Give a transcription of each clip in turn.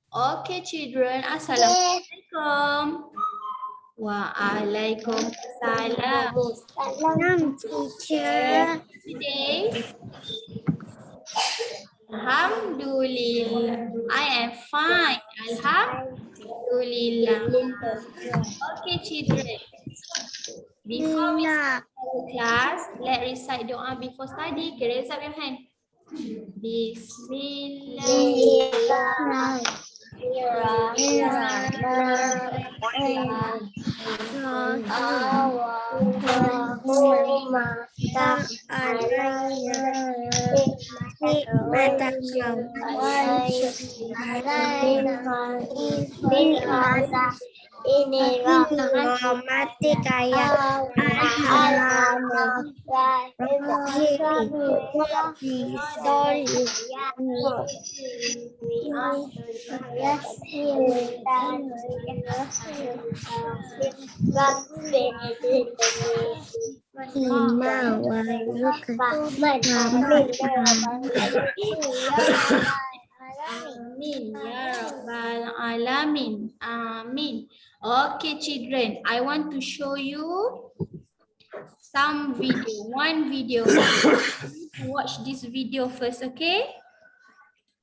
Okay, children. Assalamualaikum. Waalaikumsalam. Salam, teacher. Today, Alhamdulillah. I am fine. Alhamdulillah. Okay, children. Before we start our class, let's recite doa before study. Okay, raise up your hand. Bismillah. Ini mati kayak Amin ya rabbal alamin. Amin. Okay, children, I want to show you some video. One video. Watch this video first, okay?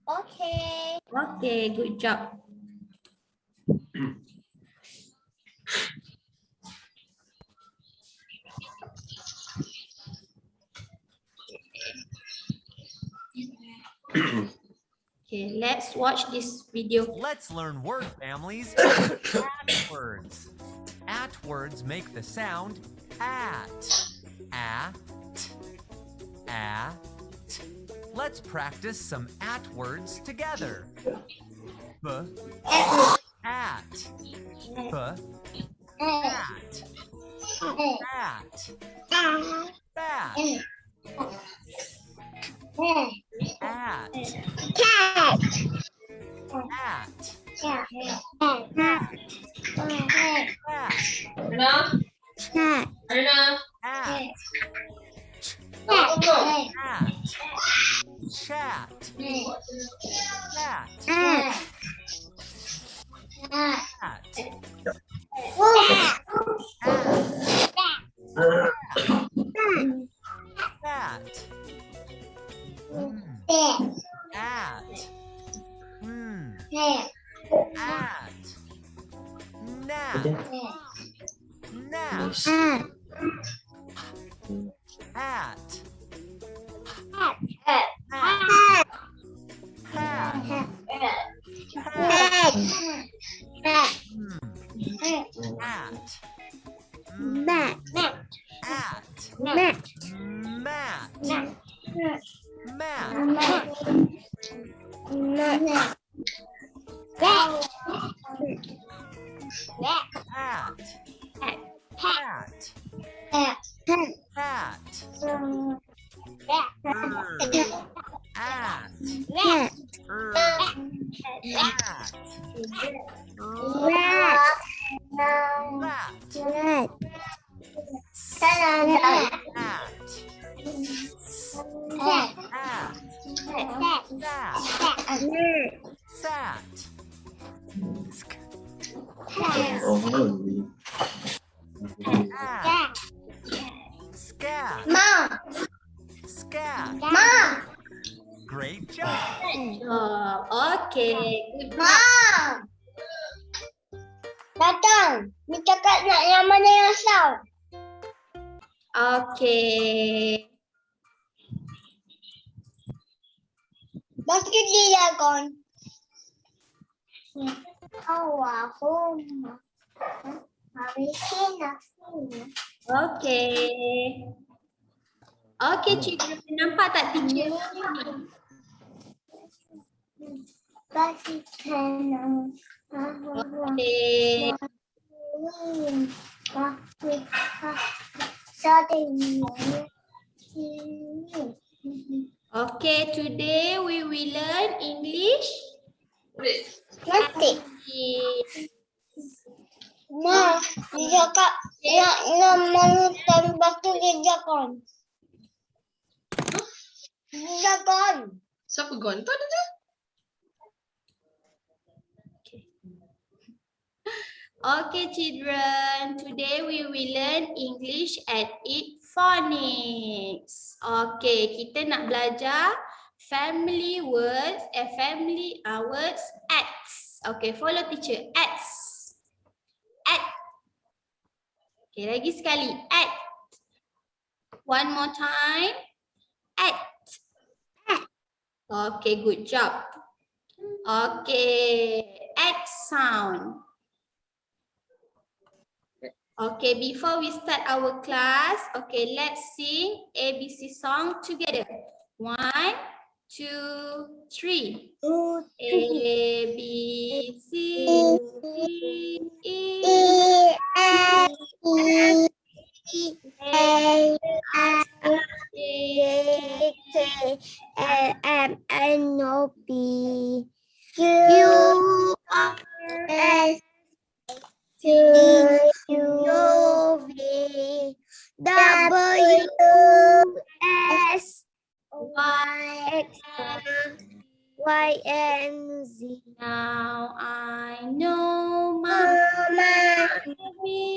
Okay. Okay, good job. Okay, let's watch this video. Let's learn word families. At words. At words make the sound at. At. At. Let's practice some at words together. B. At. B. At. Bat. Bat. At. Cat. At. Cat. Cat. At. At. Chat. Cat. Cat. At. At. Nap. Nap. At. Great job. Okay, good job. Mom. Datang. Ni cakap nak yang mana yang sound? Okay. Basket dia kon. Allahumma. Okay. Okay, children. Nampak tak teacher? Okay. Okay, today we will learn English. Nanti. Ma, dia cakap nak manutan batu dia jakon. Jakon. Siapa gone? Tak ada je. Okay, children. Today we will learn English at its phonics. Okay, kita nak belajar family words words acts. Okay, follow teacher. Acts. Act. Okay, lagi sekali. Act. One more time. Act. Okay, good job. Okay, act sound. Okay, before we start our class, okay, let's sing ABC song together. 1, 2, 3. A, B, C, D, E, F, G, H, I, J, K, L M N O P Q R S T U V W S Y, X Y and Z. Now I know Mama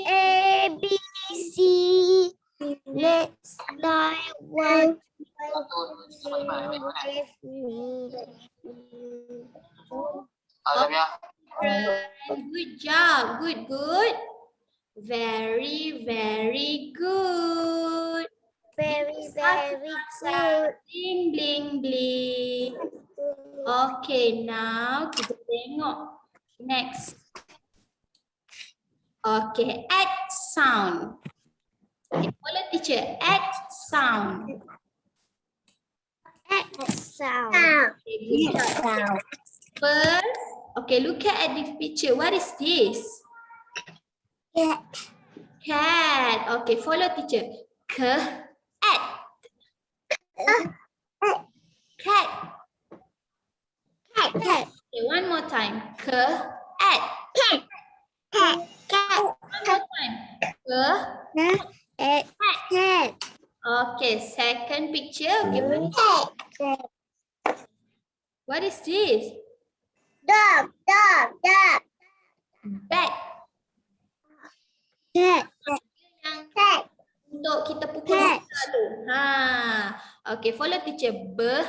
A B C. Next time what with me. Good job. Good. Very good. Very good. Bling. Okay, now kita tengok next. Okay, act sound. Okay, follow teacher. Act sound. Sound. Okay, good job. First, okay, look at the picture. What is this? Cat. Okay, follow teacher. Cat. Cat. Okay, one more time. Cat. One more time. Cat. Okay, second picture. Okay, what is this? Dog. Bat. Cat. Untuk kita pukul bola tu. Okay, follow teacher. Bat.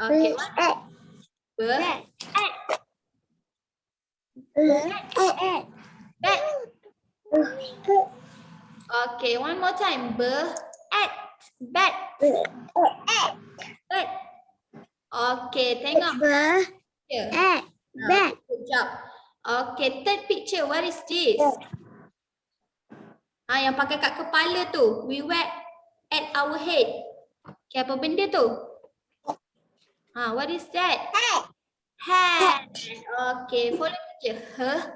Okay, bat. Okay, one more time. Bat. Okay, tengok. Bat. Good job. Okay, third picture. What is this? Yang pakai kat kepala tu. We wear at our head. Okay, apa benda tu? What is that? Hat. Okay, follow teacher. Hat.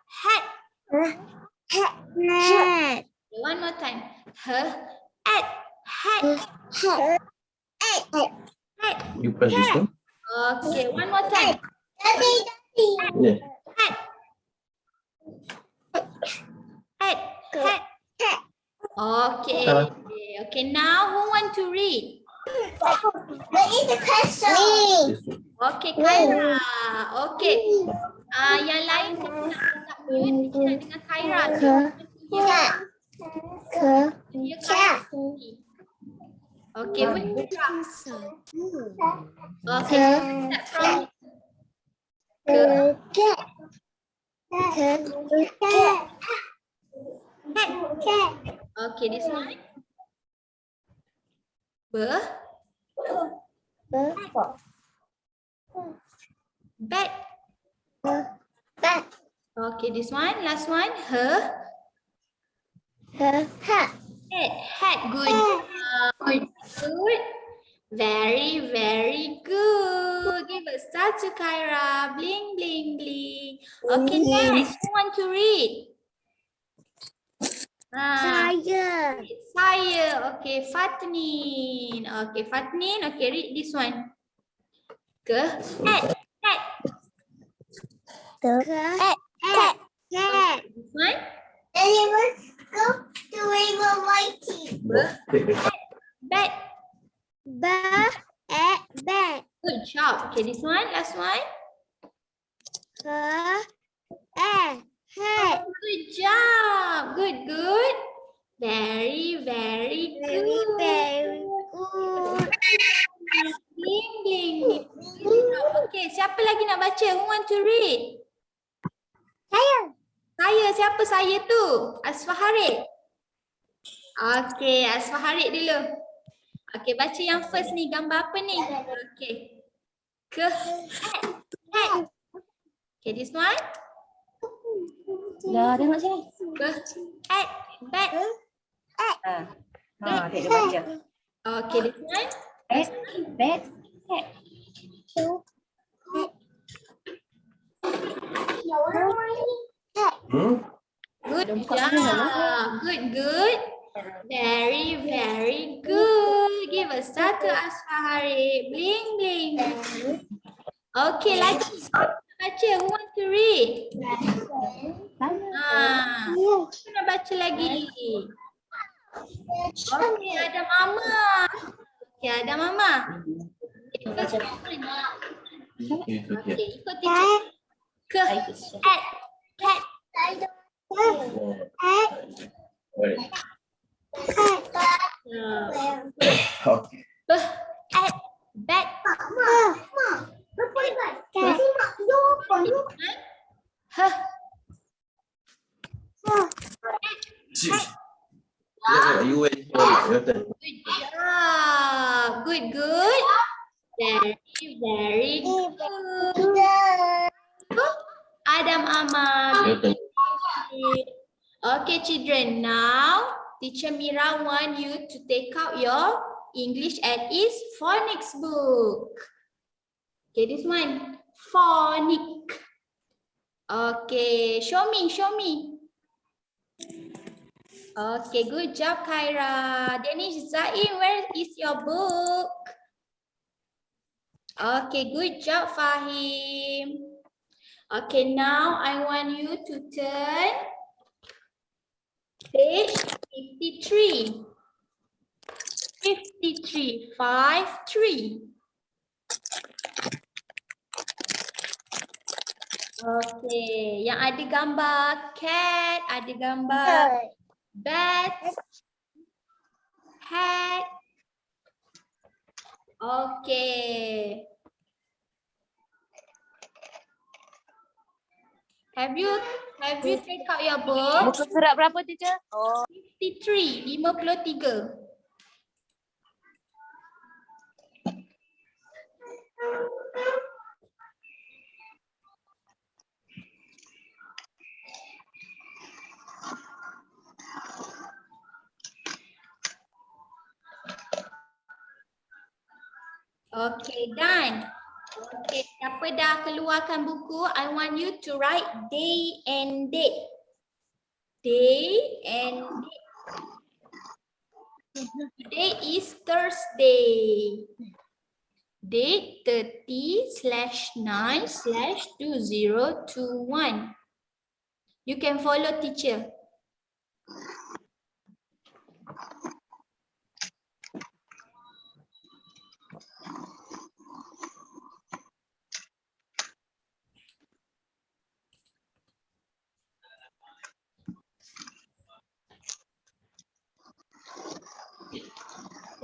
Hat. One more time. Hat. You press this one? Okay, one more time. Yeah. Hat. Okay. Okay, now who want to read? What is the question? Okay, Khaira. Okay. Yang lain kita nak minta mute, kita nak dengan Khaira. Okay, wait. Okay, start from okay, this one. Bat. Okay, this one. Last one. Hat. Good. Very good. Give a star to Khaira. Bling. Okay, next. Who want to read? Saya. Okay, Fatnin. Okay, read this one. Hat. This one. Go to Rainbow Whitey. Bat. Bat. Good job. Okay, this one. Last one. Good job. Good, good. Very, very good. Bling, bling, bling. Okay, siapa lagi nak baca? Who want to read? Saya, siapa saya tu? Asfaharid. Okay, Asfaharid dulu. Okay, baca yang first ni. Gambar apa ni? Okay. Hat. Okay, this one. Dah tengok sini. Hat. Bat. Adik dia baca. Okay, this one. Bat. Good job. Good, good. Very, very good. Give us satu Asfaharid. Bling, bling. Okay, lagi. Baca. Who want to read? Siapa nak baca lagi? Okay, ada mama. Okay, ada mama. Okay, first one. Okay, ikut teacher. Cat. Okay. Bat. You wait. Your turn. Good job. Good, good. Very, very good. Adam Ahmad. Your turn. Okay, children. Now, Teacher Miera want you to take out your English at East phonics book. Okay, this one. Phonic. Okay, show me. Okay, good job, Kyra. Danish Zain, where is your book? Okay, good job, Fahim. Okay, now I want you to turn page 53. 53, 53. Okay, yang ada gambar cat, ada gambar bat, hat. Okay. Have you take out your book? Muka surat berapa, teacher? 53, 53. Okay, done. Okay, siapa dah keluarkan buku, I want you to write day and date. Day and date. Today is Thursday. Date 30/9/2021. You can follow teacher.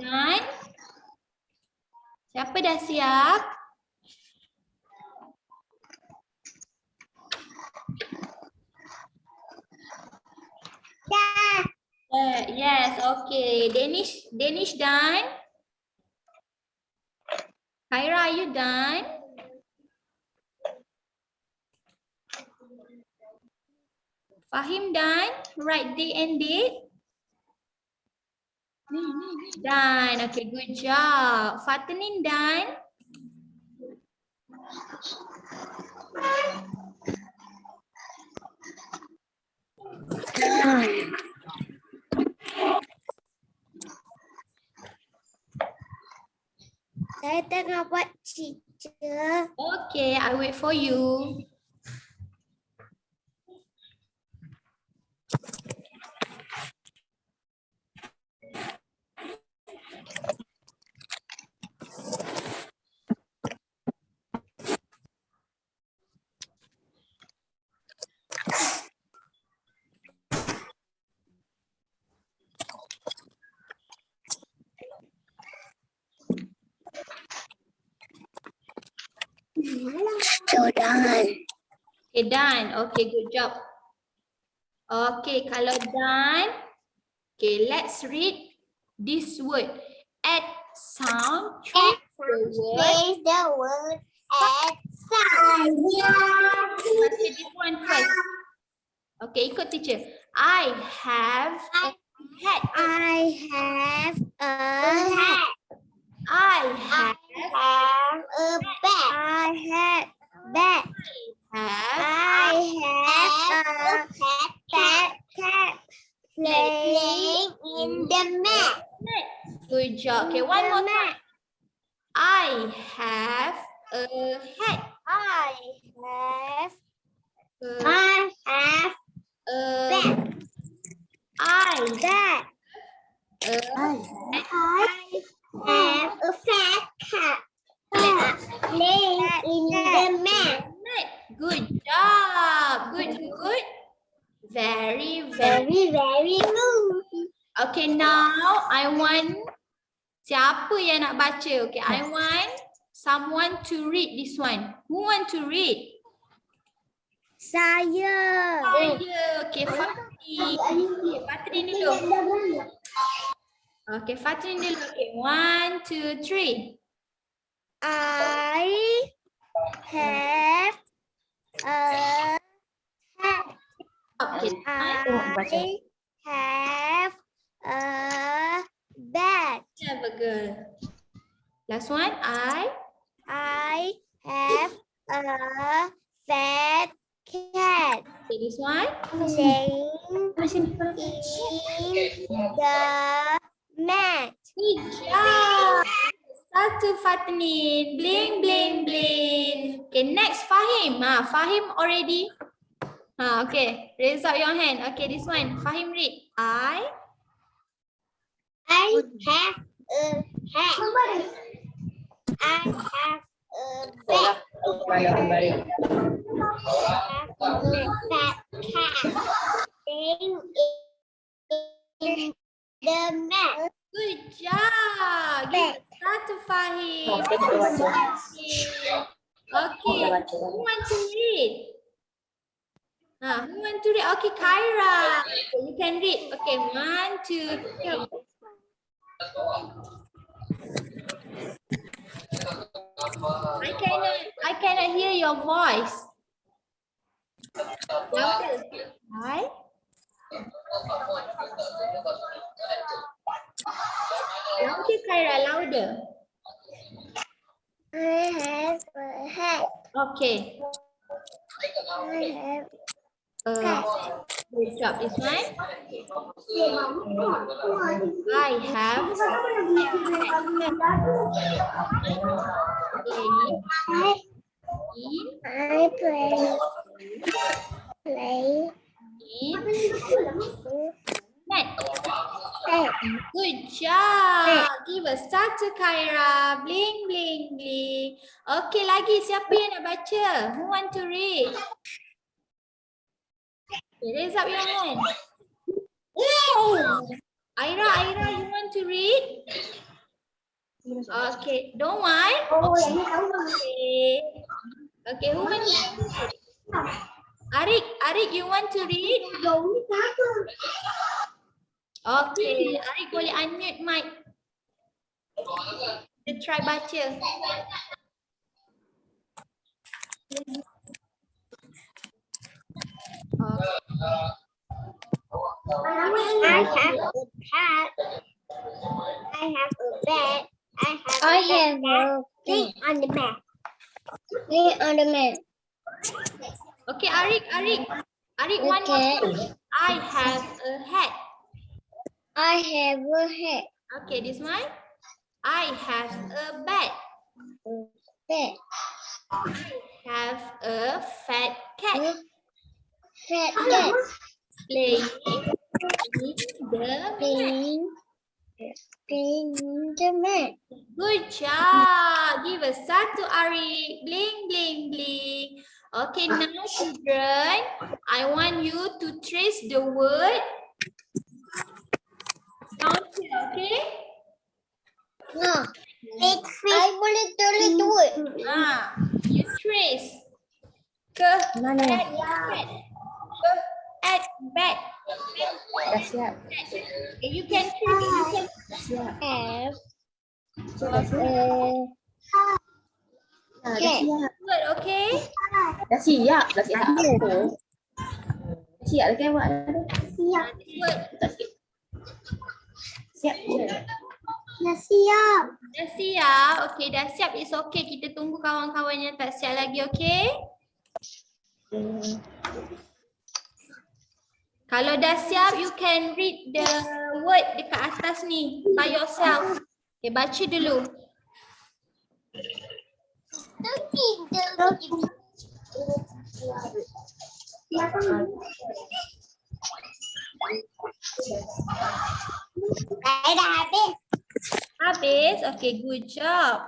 Dan siapa dah siap? Yes, okay. Danish done? Kyra, are you done? Fahim done? Write day and date? Done. Okay, good job. Fatinin done? Saya tengah buat teacher. Okay, I wait for you. So done. Okay, done. Okay, good job. Okay, kalau done. Okay, let's read this word. Add sound, trace the word. Trace the word add sound. Okay, this one first. Okay, ikut teacher. I have a hat. I have a hat. I have A bat. I have bat. have I have a fat cat playing in the mat. Good job. Okay, one more time. I have a hat. I have A, a a bat. I Bat. a I have a fat cat playing in the mat. hat. Good job. Good. Very Very good. Okay, now I want siapa yang nak baca? Okay, I want someone to read this one. Who want to read? Saya. Okay, Fatri. Okay, Fatri dulu. Okay, Fatri dulu. Okay, 1, 2, 3. I have a hat. Okay, I have a bat. have a girl. Last one, I have a fat cat okay, this one. playing in the mat. Good job. Satu Fatni. Bling, bling, bling. Okay, next Fahim. Fahim already. Okay, raise up your hand. Okay, this one. Fahim read. I have a hat. I have a bat. I have a fat cat playing in the mat. good job. Give satu Fahim. Okay, who want to read? Who want to read? Okay, Kyra. Okay, you can read. Okay, 1, 2, 3. I cannot hear your voice. Louder. Hi. Louder, Kyra, louder. I have a hat. Okay. I have Good job, this one. I have I play in net. hat. Good job. Give a star to Kyra. Bling, bling, bling. Okay, lagi siapa yang nak baca? Who want to read? Okay, raise up your hand. Aira, you want to read? Okay, don't mind. Okay, who want to read? Arik, you want to read? Okay, Arik boleh unmute mic. Kita try baca. I have a cat. I have a bed. I have a thing on the mat. Thing on the mat. Okay, Arik, one more. I have a hat. I have a hat. Okay, this one. I have a bed. Bed. I have a fat cat Fat cat. playing in the mat. Playing in the mat. Good job. Give a star to Arik. Bling, bling, bling. Okay, now children, I want you to trace the word. Count here, okay? No. I boleh tulis word. You the trays. Ke Mana? at bed. Ke at bed. Dah siap. Okay, you can choose. You can Siap. Have Dah siap. Dah siap. word, okay? Dah siap. Dah siap apa? Dah siap dah kan awak? siap. This word. Tak siap. Siap je. Dah siap. Dah siap. Okay, dah siap. It's okay. Kita tunggu kawan-kawan yang tak siap lagi, okay? Kalau dah siap, you can read the word dekat atas ni by yourself. Okay, baca dulu. Saya dah habis. Habis? Okay, good job.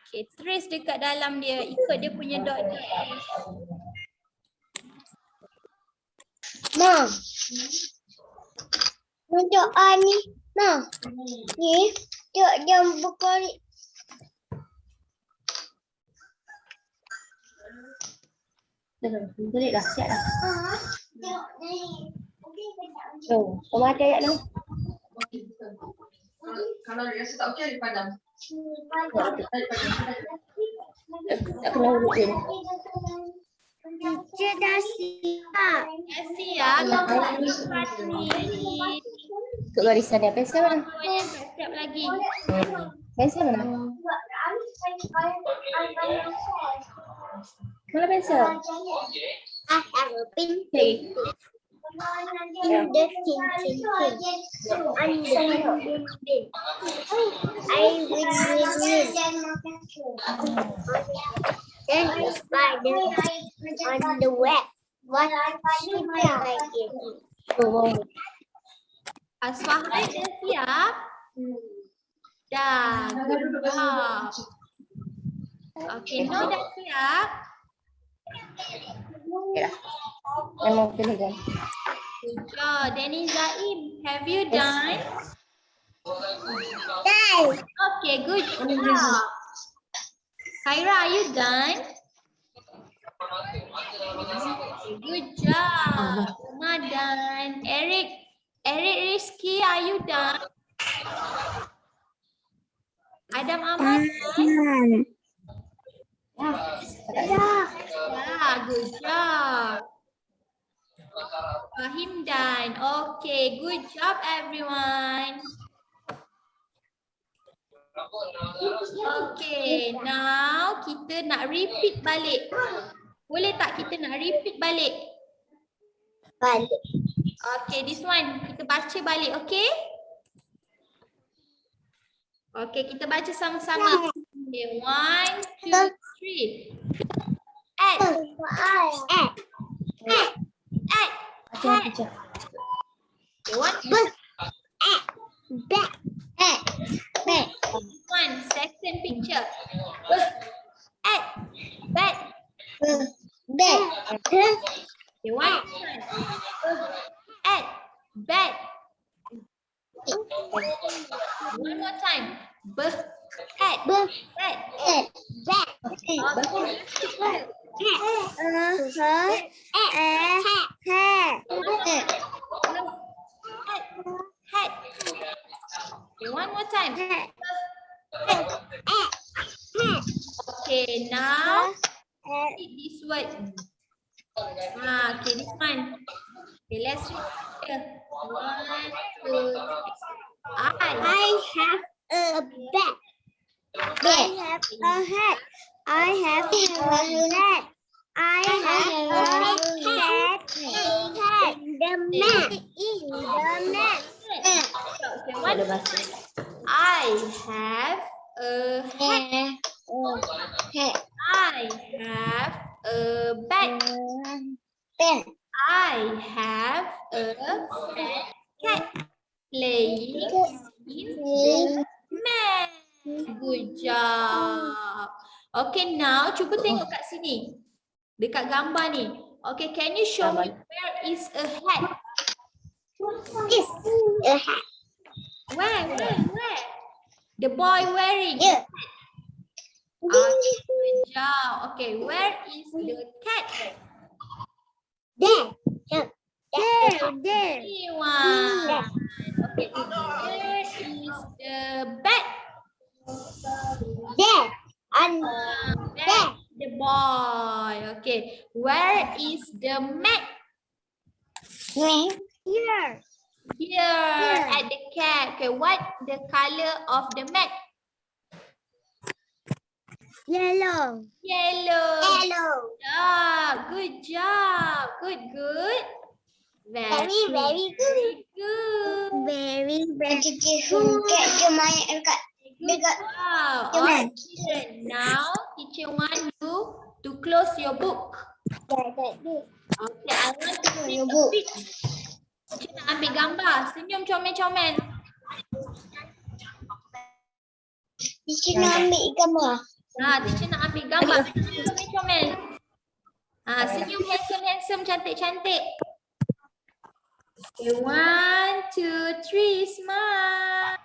Okay, trace dekat dalam dia. Ikut dia punya dot-dot. Ma. Untuk ni. Ma. Ni. Tengok jam berkorek. Boleh dah siap dah. Tengok ni. So, sama ada ayat tu. Kalau rasa tak okey, padam. Tak kena urut dia. Teacher dah siap. Dah siap. Ni. Ikut barisan dia. Pensel mana? Kawan yang tak siap lagi. Pensel mana? Mana pensel? I have a pink Okay. in the tin. And the bin. I win. Then the spider on the web. What should I get? Oh, Asfahan dah siap? Dah. Good job. Okay, Nur dah siap? okay dah. Memang pilih kan. Good job. Denny Zaim, have you done? Done. Okay, good job. Khaira, are you done? Good job. Uma done. Eric Rizky, are you done? Adam Ahmad done? Yeah, good job. Fahim done. Okay, good job everyone. Okay, now kita nak repeat balik. Boleh tak kita nak repeat balik? Balik. Okay, this one kita baca balik, okay? Okay, kita baca sama-sama. Okay, 1, 2, 3. At. Macam macam. Okay, one. One, second picture. At. Bat. Okay, one. At. Bat. One more time. At. Bat. Hat. Okay, one more time. Okay, now read this word. Okay, this one. Okay, let's read here. 1, 2, 3. I have a bat. I have a hat. I have a hat. I have a cat in the mat. Okay, one. I have a hat. I have a bat. I have a fat cat playing in the mat. Good job. Okay, now cuba tengok kat sini. Dekat gambar ni. Okay, can you show me where is a hat? This a hat. Where? The boy wearing. Here. Okay, good job. Okay, where is the cat? There. There. New one. Okay, where is the bat? There. And Bat, the boy. Okay, where is the mat? here. Here at the cat. Okay, what the color of the mat? Yellow. Yellow. Good job. Good. Very Very good. good. Very good. Good job. Alright, children. Now, teacher want you to close your book. Okay, I want to take a pic. Teacher nak ambil gambar. Senyum comel-comel. Teacher nak ambil gambar. Senyum comel-comel. Senyum handsome, cantik-cantik. Okay, 1, 2, 3, smile.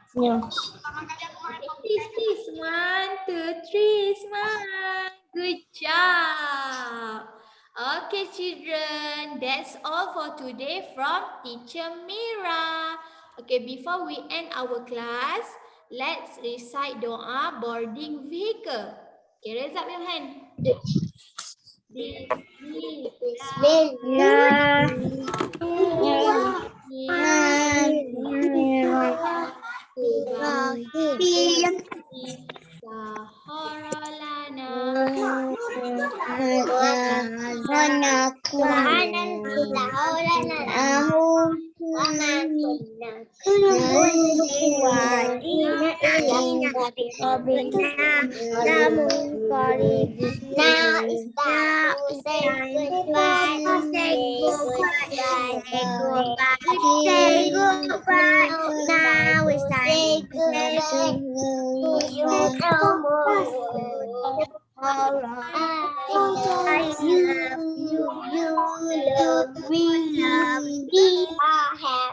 Please. 1, 2, 3, smile. Good job. Okay, children, that's all for today from Teacher Miera. Okay, before we end our class, let's recite doa boarding vehicle. Okay, raise up your hand. Now it's time to say goodbye. Say goodbye. Now it's time to say goodbye. See you tomorrow. I love you. You love me.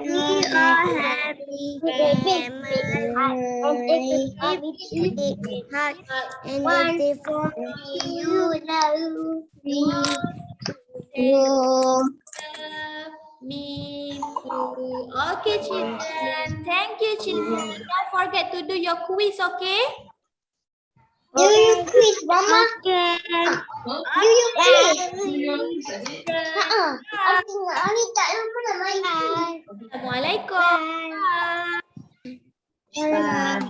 We are happy. Family. And if for you love Me too. Okay, children. Thank you, children. Don't forget to do your quiz, okay? quiz, Mama. Okay. Assalamualaikum. Salam.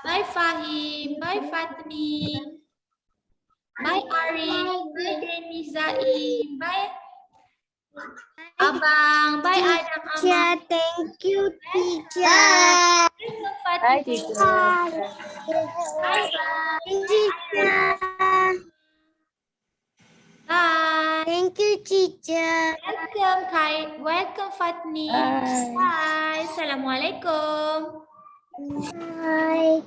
Bye, Fahim. Bye, Fatmi. Bye, Arif. Bye, Deni Zaim. Bye, Abang. Bye, Adam Amal. Thank you, teacher. Welcome, Fatmi. Bye, teacher. Bye. Thank you, teacher. Welcome, Kai. Welcome, Fatmi. Bye. Assalamualaikum. Bye.